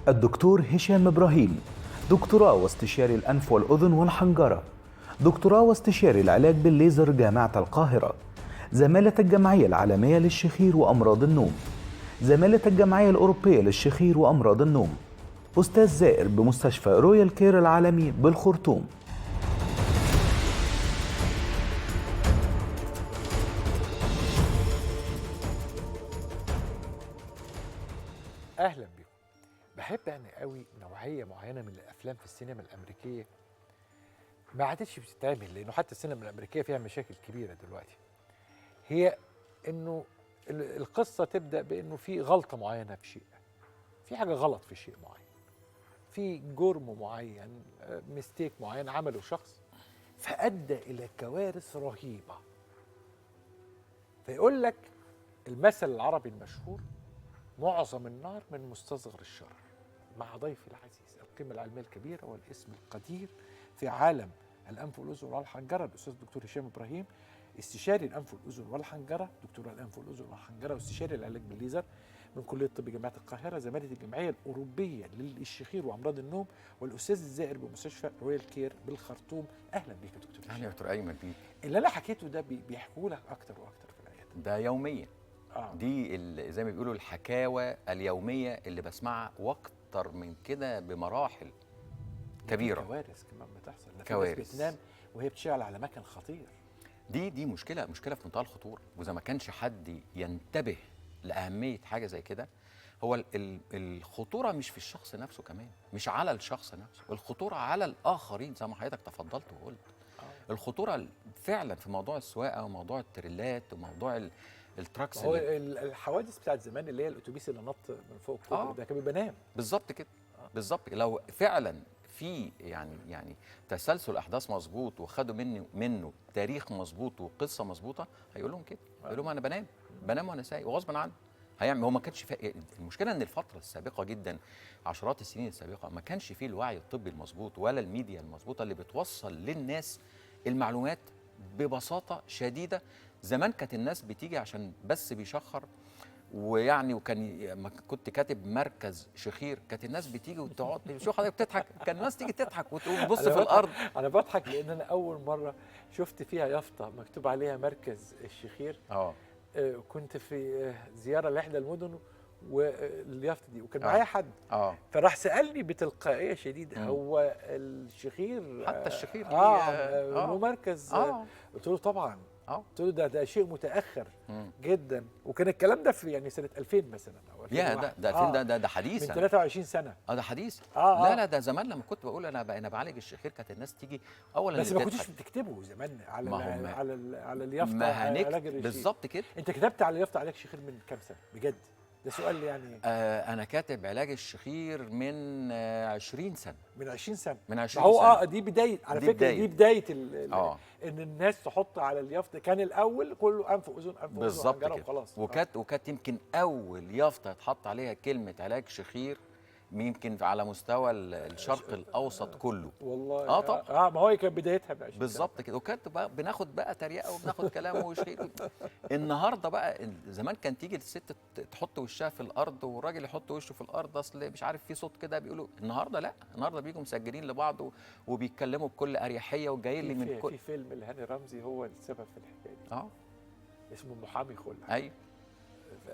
الدكتور هشام إبراهيم، دكتوراه واستشاري الأنف والأذن والحنجرة، دكتوراه واستشاري العلاج بالليزر جامعة القاهرة، زمالة الجمعية العالمية للشخير وأمراض النوم، زمالة الجمعية الأوروبية للشخير وأمراض النوم، أستاذ زائر بمستشفى رويال كير العالمي بالخرطوم. اهلا بكم. بحب انا قوي نوعيه معينه من الافلام في السينما الامريكيه ما عادتش بتتعمل، لانه حتى السينما الامريكيه فيها مشاكل كبيره دلوقتي. هي انه القصه تبدا بانه في غلطه معينه في شيء، في حاجه غلط في شيء معين، في جرم معين، ميستيك معين عمله شخص فادى الى كوارث رهيبه. فيقول لك المثل العربي المشهور: معظم النار من مستصغر الشر. مع ضيفي العزيز القيمة العلمية الكبيرة والاسم القدير في عالم الأنف والأذن والحنجرة الأستاذ الدكتور هشام إبراهيم، استشاري الأنف والأذن والحنجرة، دكتور الأنف والأذن والحنجرة واستشاري العلاج بالليزر من كلية طب جامعة القاهرة، زمالة الجمعية الأوروبية للشخير وأمراض النوم، والأستاذ الزائر بمستشفى رويال كير بالخرطوم. أهلا بيك يا دكتور هشام. أهلا يا دكتور أيمن بيك. اللي أنا حكيته ده بيحكوا لك أكتر وأكتر في العيادة ده يوميا. دي زي ما بيقولوا الحكاوى اليومية اللي بسمعها، واكتر من كده بمراحل كبيرة. كوارث كمان بتحصل، كوارث بتنام وهي بتشتغل على مكان خطير. دي مشكلة في منتهى الخطورة، وإذا ما كانش حد ينتبه لأهمية حاجة زي كده. هو الخطورة مش في الشخص نفسه، كمان مش على الشخص نفسه، الخطورة على الآخرين زي ما حضرتك تفضلت وقلت. الخطورة فعلا في موضوع السواقة وموضوع التريلات وموضوع التراكس. هو الحوادث بتاعت زمان اللي هي الاتوبيس اللي نط من فوق الكوبري ده كان بيبقى نام. بالظبط كده. بالظبط. لو فعلا في يعني تسلسل احداث مظبوط وخدوا منه تاريخ مظبوط وقصه مظبوطه، هيقول لهم كده، هيقول لهم انا بنام وانا سايق وغصب عني. هيعمل. هو ما كانش المشكله ان الفتره السابقه جدا، عشرات السنين السابقه، ما كانش فيه الوعي الطبي المظبوط ولا الميديا المظبوطه اللي بتوصل للناس المعلومات ببساطه شديده. زمان كانت الناس بتيجي عشان بس بيشخر، ويعني وكان كنت كاتب مركز شخير، كانت الناس بتيجي وتقعد شو حضرتك بتضحك، كان الناس تيجي تضحك وتبص في الارض. انا بضحك لان انا اول مره شفت فيها يافطه مكتوب عليها مركز الشخير. كنت في زياره لاحدى المدن واليافطه دي، وكان معايا حد فراح سالني بتلقائيه شديده: هو الشخير حتى الشخير له مركز؟ قلت له طبعا. قلت له ده شيء متاخر جدا، وكان الكلام ده في يعني سنه 2000 مثلا او 2001. ده 2000. ده حديث من 23 سنه. ده حديث. لا ده زمان لما كنت بقول انا بعالج الشخير، كانت الناس تيجي اولا بس ما كنتوش بتكتبوا زمان على اليافطه علاج الشخير. بالظبط كده. انت كتبت على اليافطه علاج الشخير من كام سنه بجد؟ ده سؤال يعني. انا كاتب علاج الشخير من 20 سنه. من 20 سنه. من 20 سنه. دي بدايه على فكره. دي بدايه ان الناس تحط على اليافطه. كان الاول كله انف واذن انف واذن وحنجره وخلاص. وكانت يمكن اول يافطه يتحط عليها كلمه علاج شخير يمكن على مستوى الشرق الاوسط كله. والله طبعا. ما هي كانت بدايتها ب 20 بالظبط كده. وكانت بقى بناخد بقى تريقه وبناخد كلام وشخير. النهارده بقى زمان كان تيجي الست تحط وشها في الارض والراجل يحط وشه في الارض، اصل مش عارف في صوت كده بيقولوا. النهارده لا، النهارده بيجوا مسجلين لبعض وبيتكلموا بكل اريحيه وجايين لي من كل. في فيلم لهاني رمزي هو السبب في الحكايه دي. اسمه محامي خلع. ايوه.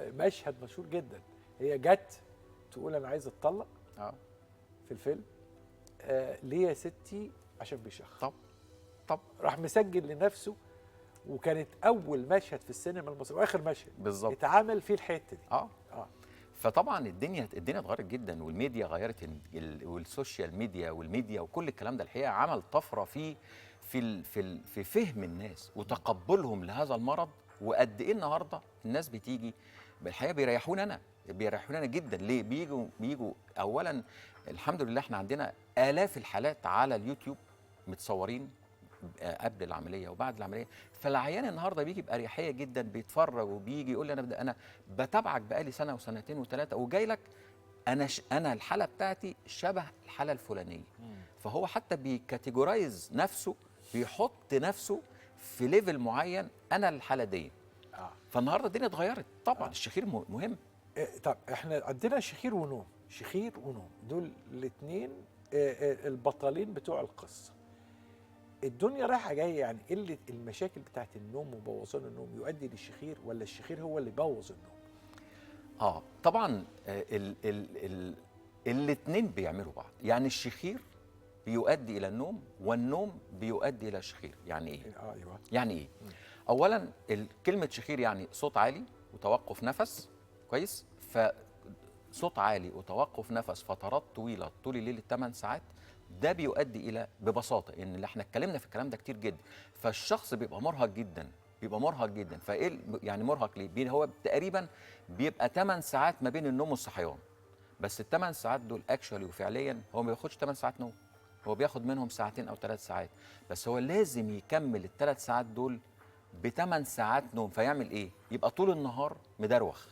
مشهد مشهور جدا. هي جت تقول انا عايزه اتطلق في الفيلم. ليه يا ستي؟ عشان بيشخر. طب راح مسجل لنفسه، وكانت اول مشهد في السينما المصريه واخر مشهد بالظبط اتعمل فيه الحته دي. فطبعا الدنيا اتغيرت جدا، والميديا غيرت، والسوشيال ميديا والميديا وكل الكلام ده الحقيقه عمل طفره في فهم الناس وتقبلهم لهذا المرض. وقد ايه النهارده الناس بتيجي بالحقيقه بيريحونا جدا. ليه؟ بيجوا اولا الحمد لله احنا عندنا آلاف الحالات على اليوتيوب متصورين قبل العمليه وبعد العمليه. فالعيان النهارده بيجي باريحيه جدا، بيتفرج وبيجي يقول لي انا بتابعك بقالي سنه وسنتين وثلاثه وجاي لك، انا الحاله بتاعتي شبه الحاله الفلانيه. فهو حتى بيكاتيجورايز نفسه، بيحط نفسه في ليفل معين، انا الحاله دي. فالنهارده الدنيا اتغيرت طبعا. الشخير مهم. طب احنا عندنا شخير ونوم. شخير ونوم دول الاثنين البطلين بتوع القصه. الدنيا رايحه جايه، يعني قله المشاكل بتاعت النوم وبوظان النوم يؤدي للشخير، ولا الشخير هو اللي بوظ النوم؟ طبعا الاثنين بيعملوا بعض. يعني الشخير بيؤدي الى النوم، والنوم بيؤدي الى الشخير. يعني ايه؟ ايوه. يعني ايه؟ اولا كلمه شخير يعني صوت عالي وتوقف نفس، كويس؟ فصوت عالي وتوقف نفس فترات طويله طول الليل 8 ساعات، ده بيؤدي الى ببساطه ان اللي احنا اتكلمنا في الكلام ده كتير جدا، فالشخص بيبقى مرهق جدا، بيبقى مرهق جدا. فايه يعني مرهق ليه؟ هو تقريبا بيبقى 8 ساعات ما بين النوم والصحيان، بس ال8 ساعات دول اكشولي وفعليا هو ما بياخدش 8 ساعات نوم، هو بياخد منهم ساعتين او 3 ساعات، بس هو لازم يكمل ال3 ساعات دول ب8 ساعات نوم. فيعمل ايه؟ يبقى طول النهار مدروخ،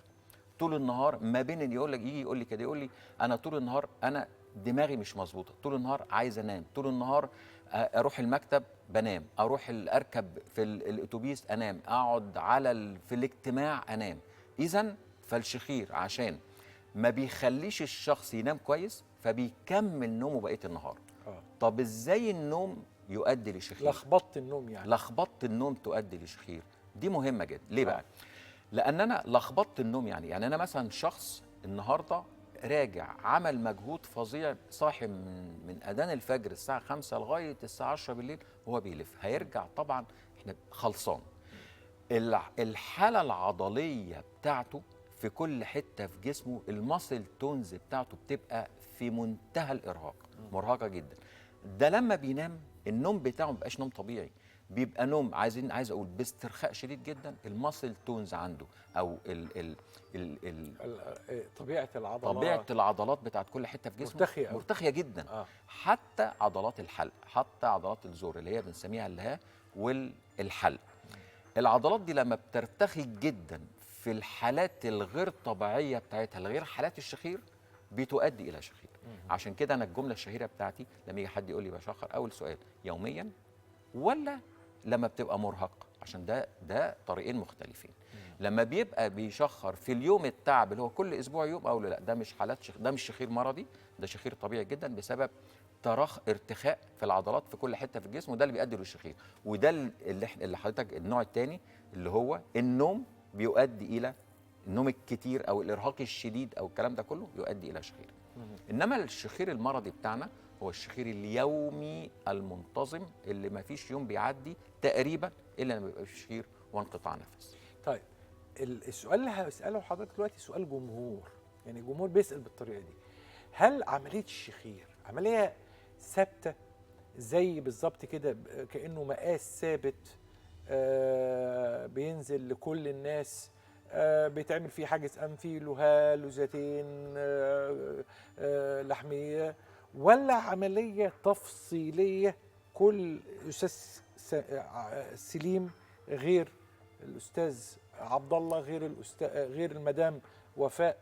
طول النهار ما بين يقول لك، يجي يقول لي كده، يقول لي انا طول النهار انا دماغي مش مظبوطه، طول النهار عايز انام، طول النهار اروح المكتب بنام، اروح اركب في الاتوبيس انام، اقعد على في الاجتماع انام. اذا فالشخير عشان ما بيخليش الشخص ينام كويس فبيكمل نومه بقيه النهار. طب ازاي النوم يؤدي لشخير؟ لخبطت النوم، يعني لخبطت النوم تؤدي لشخير. دي مهمه جدا. ليه بقى؟ لان انا لخبطت النوم. يعني انا مثلا شخص النهارده راجع عمل مجهود فظيع، صاحي من اذان الفجر الساعه 5 لغايه الساعه 10 بالليل وهو بيلف، هيرجع طبعا احنا خلصان. الحاله العضليه بتاعته في كل حته في جسمه، الماسل تونز بتاعته بتبقى في منتهى الارهاق، مرهقه جدا. ده لما بينام النوم بتاعه ما بيبقاش نوم طبيعي، بيبقى نوم عايز اقول باسترخاء شديد جدا. الماسل تونز عنده او طبيعه العضلات بتاعت كل حته في جسمه مرتخيه جدا. حتى عضلات الحلق، حتى عضلات الزور اللي هي بنسميها الها والحلق، العضلات دي لما بترتخي جدا في الحالات الغير طبيعيه بتاعتها، الغير حالات الشخير، بتؤدي الى شخير. عشان كده انا الجمله الشهيره بتاعتي لما يجي حد يقول لي بشخر، اول سؤال يوميا ولا لما بتبقى مرهق؟ عشان ده طريقين مختلفين. لما بيبقى بيشخر في اليوم التعب اللي هو كل اسبوع يوم، اقول له لا، ده مش حالات ده مش شخير مرضي، ده شخير طبيعي جدا بسبب ارتخاء في العضلات في كل حته في الجسم، وده اللي بيؤدي للشخير. وده اللي حضرتك النوع الثاني اللي هو النوم بيؤدي الى النوم الكتير او الارهاق الشديد او الكلام ده كله يؤدي الى شخير. انما الشخير المرضي بتاعنا هو الشخير اليومي المنتظم اللي ما فيش يوم بيعدي تقريبا الا لما بيبقى فيه شخير وانقطاع نفس. طيب السؤال اللي هسأله لحضرتك دلوقتي سؤال جمهور، يعني الجمهور بيسأل بالطريقة دي: هل عملية الشخير عملية ثابتة زي بالظبط كده كأنه مقاس ثابت بينزل لكل الناس، بيتعمل فيه حاجز أنفي، له لزتين لحمية، ولا عملية تفصيلية كل أستاذ سليم غير الأستاذ عبد الله غير المدام وفاء،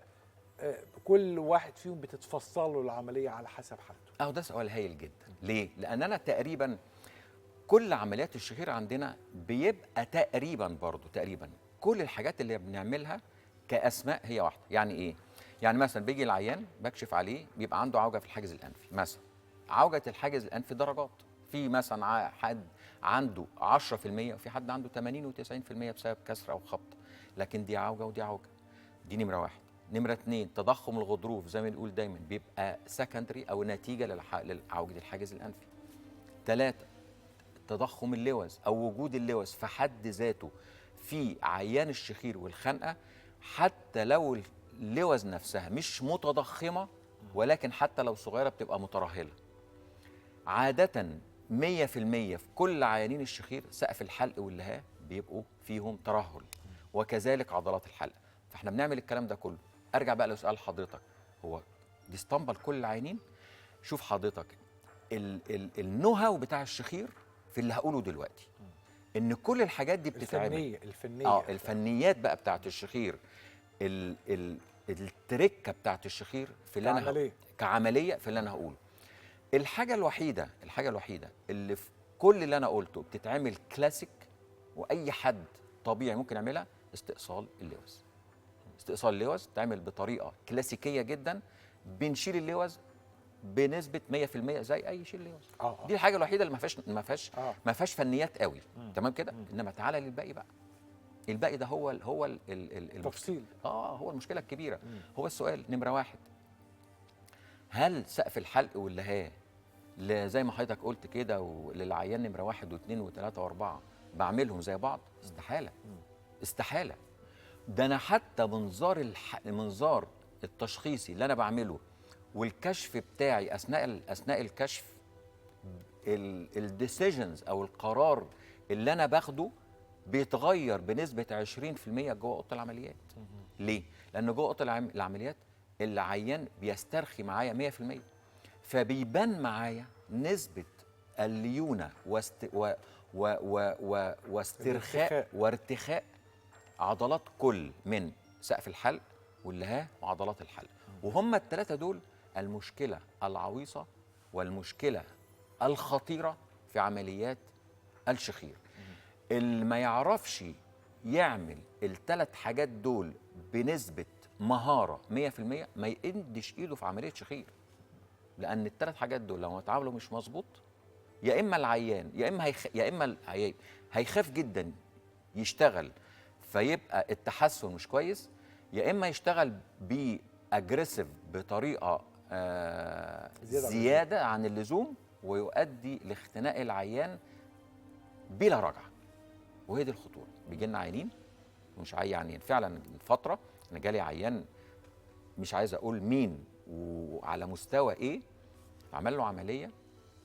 كل واحد فيهم بتتفصل له العملية على حسب حالته؟ ده سؤال هايل جدا. ليه؟ لأن أنا تقريبا كل عمليات الشخير عندنا بيبقى تقريبا كل الحاجات اللي بنعملها كأسماء هي واحدة. يعني إيه؟ يعني مثلا بيجي العيان بكشف عليه بيبقى عنده عوجة في الحاجز الأنفي مثلا. عوجة الحاجز الأنفي درجات، في مثلا حد عنده 10% وفي حد عنده 80 و90% بسبب كسر أو خبط، لكن دي عوجة ودي عوجة. دي نمرة واحد. نمرة اتنين، تضخم الغضروف زي ما بنقول دايما بيبقى سكندري أو نتيجة لعوجة الحاجز الأنفي. 3، تضخم اللوز أو وجود اللوز في حد ذاته في عيان الشخير والخنقة، حتى لو اللوز نفسها مش متضخمة ولكن حتى لو صغيرة بتبقى مترهلة. عادة 100% في كل عيانين الشخير سقف الحلق واللهاه بيبقوا فيهم ترهل، وكذلك عضلات الحلق. فاحنا بنعمل الكلام ده كله. ارجع بقى لسؤال حضرتك، هو دي اسطمبة لكل العيانين؟ شوف حضرتك النهو بتاع الشخير في اللي هقوله دلوقتي، ان كل الحاجات دي بتتعمل الفنيات بقى بتاعت الشخير، التركه بتاعت الشخير في اللي انا كعمليه في اللي انا هقوله. الحاجه الوحيده اللي في كل اللي انا قلته بتتعمل كلاسيك واي حد طبيعي ممكن يعملها، استئصال اللوز. استئصال اللوز بتتعمل بطريقه كلاسيكيه جدا، بنشيل اللوز بنسبه 100% زي اي شيل لوز. آه. دي الحاجه الوحيده اللي ما فيهاش فنيات قوي. مم. تمام كده. مم. انما تعالى للباقي بقى. الباقي ده هو تفصيل. هو المشكله الكبيره. مم. هو السؤال نمره واحد، هل سقف الحلق واللهاه زي ما حضرتك قلت كده وللعيان نمره واحد واثنين وثلاثه واربعه بعملهم زي بعض؟ استحاله. استحاله. ده انا حتى منظار التشخيصي اللي انا بعمله والكشف بتاعي اثناء الكشف، الديسيجنز او القرار اللي انا باخده بيتغير بنسبه 20% جوه اوضه العمليات. ليه؟ لان جوه اوضه العمليات العيان بيسترخي معايا 100%، فبيبان معايا نسبه الليونه واسترخاء وارتخاء عضلات كل من سقف الحلق واللهاه وعضلات الحلق. وهم الثلاثه دول المشكله العويصه والمشكله الخطيره في عمليات الشخير. اللي ما يعرفش يعمل الثلاث حاجات دول بنسبه مهاره 100% ما يقدش ايده في عمليه شخير. لان الثلاث حاجات دول لو اتعاملوا مش مظبوط، يا اما العيان يا اما العيان هيخاف جدا يشتغل فيبقى التحسن مش كويس، يا اما يشتغل باجريسيف بطريقه زياده عن اللزوم ويؤدي لاختناق العيان بلا رجعه. وهي دي الخطوره. بيجي لنا عيانين مش عيانين فعلا. من فتره انا جالي عيان مش عايز اقول مين وعلى مستوى ايه، عمل له عمليه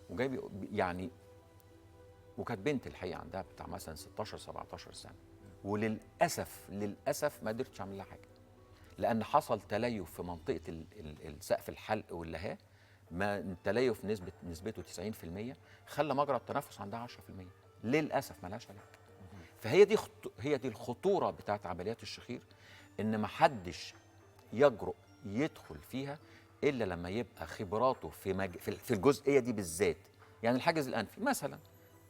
وجاي يعني، وكانت بنت الحقيقه عندها بتاع مثلا 16 17 سنه، للاسف ما قدرتش اعمل لها حاجه لان حصل تليف في منطقه سقف الحلق واللهاه. ما تليف نسبته 90% خلى مجرى التنفس عندها 10%. للاسف ملهاش علاج. هي دي الخطوره بتاعت عمليات الشخير، ان ما حدش يجرؤ يدخل فيها الا لما يبقى خبراته في الجزئيه دي بالذات. يعني الحاجز الانفي مثلا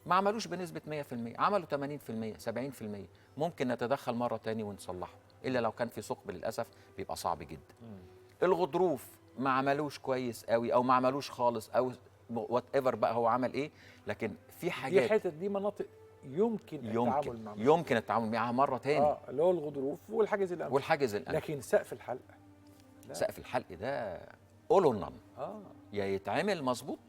ما عملوش بنسبه 100%، عملوا 80% 70%، ممكن نتدخل مره تاني ونصلحه، الا لو كان في ثقب للاسف بيبقى صعب جدا. الغضروف ما عملوش كويس قوي او ما عملوش خالص او وات ايفر بقى هو عمل ايه، لكن في حاجات دي حتت دي مناطق يمكن التعامل معاها مره تاني. اللي هو الغضروف والحاجز الانفي. لكن سقف الحلق لا. سقف الحلق ده اولونان يا يتعمل مظبوط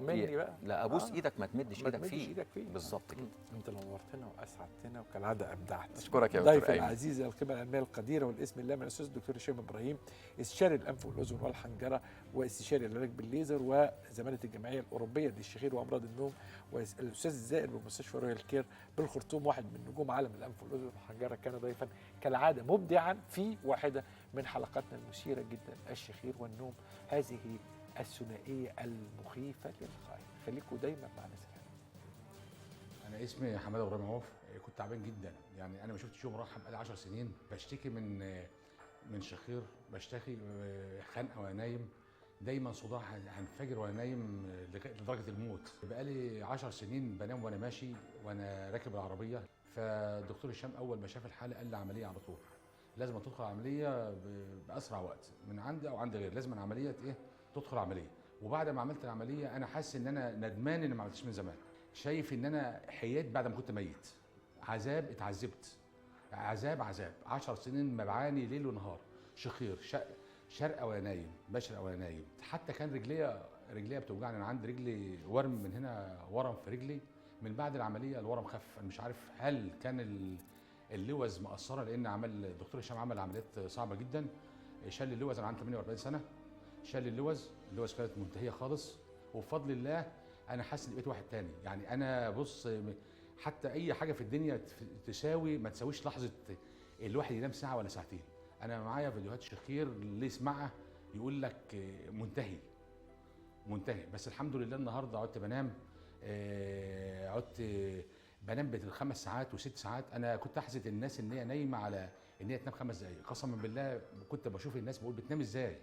مني بقى. لا ابوس ايدك ما تمدش ايدك فيه بالظبط كده. انت نورتنا واسعدتنا وكالعاده ابدعت. اشكرك يا دكتور ضيفي العزيز القيمه العلميه القديره والاسم اللامع الاستاذ الدكتور هشام ابراهيم، استشاري الانف والاذن والحنجره واستشاري العلاج بالليزر وزماله الجمعيه الاوروبيه للشخير وامراض النوم، والاستاذ الزائر بمستشفى رويال كير بالخرطوم، واحد من نجوم عالم الانف والاذن والحنجره. كان ضيفا كالعاده مبدعا في واحده من حلقاتنا المثيره جدا، الشخير والنوم، هذه الثنائيه المخيفه للغايه. خليكم دايما مع ناس الحلوه. انا اسمي حماده ابراهيم عوف. كنت تعبان جدا، يعني انا ما شفتش يوم راحه بقالي 10 سنين. بشتكي من شخير، بشتكي خنقه وانا نايم، دايما صداع هنفجر وانا نايم لدرجه الموت. بقالي 10 سنين بنام وانا ماشي وانا راكب العربيه. فالدكتور هشام اول ما شاف الحاله قال لي عمليه على طول، لازم تدخل عمليه باسرع وقت، من عندي او عند غير، لازم عمليه تدخل عمليه. وبعد ما عملت العمليه انا حاسس ان انا ندمان ان ما عملتش من زمان. شايف ان انا حيات بعد ما كنت ميت. عذاب اتعذبت، عذاب 10 سنين ما بعاني ليل ونهار. شخير شرقه وانا نايم، بشرقه وانا نايم. حتى كان رجليا بتوجعني. انا عندي رجلي ورم من هنا، ورم في رجلي. من بعد العمليه الورم خف. انا مش عارف هل كان اللوز مقصره، لان الدكتور هشام عمل عمليات صعبه جدا. شال اللوز، انا عندي 48 سنه، شال اللوز كانت منتهيه خالص. وبفضل الله انا حاسس ان بقيت واحد تاني. يعني انا بص، حتى اي حاجه في الدنيا تساوي ما تساويش لحظه الواحد ينام ساعه ولا ساعتين. انا معايا فيديوهات شخير اللي يسمعها يقول لك منتهي. بس الحمد لله النهارده عدت بنام، بنام بال5 ساعات و6 ساعات. انا كنت احسد الناس ان هي نايمه على ان هي تنام 5 دقائق. قسما بالله كنت بشوف الناس بقول بتنام ازاي.